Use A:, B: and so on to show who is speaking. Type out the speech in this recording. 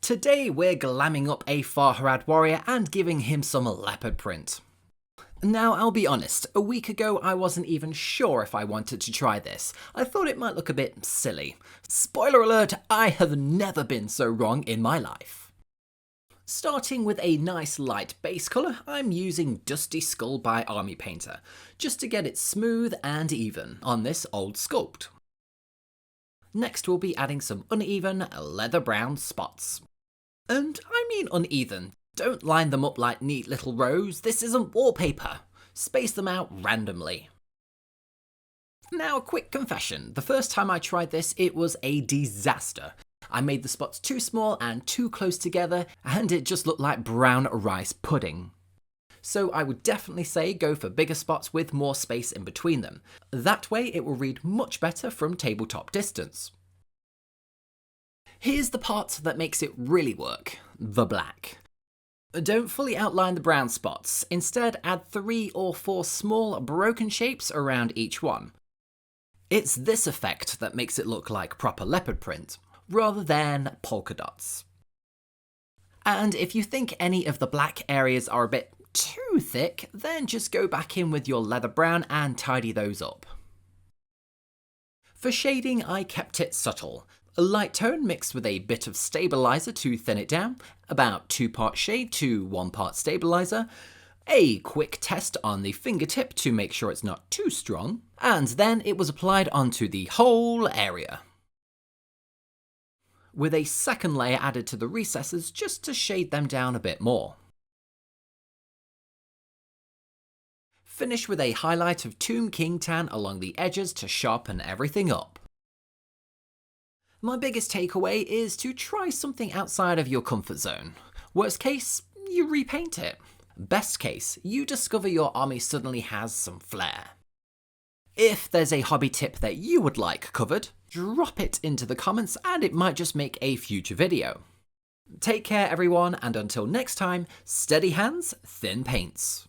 A: Today we're glamming up a Far Harad warrior and giving him some leopard print. Now I'll be honest, a week ago I wasn't even sure if I wanted to try this. I thought it might look a bit silly. Spoiler alert, I have never been so wrong in my life. Starting with a nice light base colour, I'm using Dusty Skull by Army Painter, just to get it smooth and even on this old sculpt. Next we'll be adding some uneven leather brown spots. And I mean uneven, don't line them up like neat little rows, this isn't wallpaper. Space them out randomly. Now a quick confession, the first time I tried this it was a disaster. I made the spots too small and too close together and it just looked like brown rice pudding. So I would definitely say go for bigger spots with more space in between them. That way it will read much better from tabletop distance. Here's the part that makes it really work, the black. Don't fully outline the brown spots, instead add 3 or 4 small broken shapes around each one. It's this effect that makes it look like proper leopard print, rather than polka dots. And if you think any of the black areas are a bit too thick, then just go back in with your leather brown and tidy those up. For shading, I kept it subtle. A light tone mixed with a bit of stabilizer to thin it down, about 2 parts shade to 1 part stabilizer, a quick test on the fingertip to make sure it's not too strong, and then it was applied onto the whole area. With a second layer added to the recesses just to shade them down a bit more. Finish with a highlight of Tomb King tan along the edges to sharpen everything up. My biggest takeaway is to try something outside of your comfort zone. Worst case, you repaint it. Best case, you discover your army suddenly has some flair. If there's a hobby tip that you would like covered, drop it into the comments and it might just make a future video. Take care everyone, and until next time, steady hands, thin paints.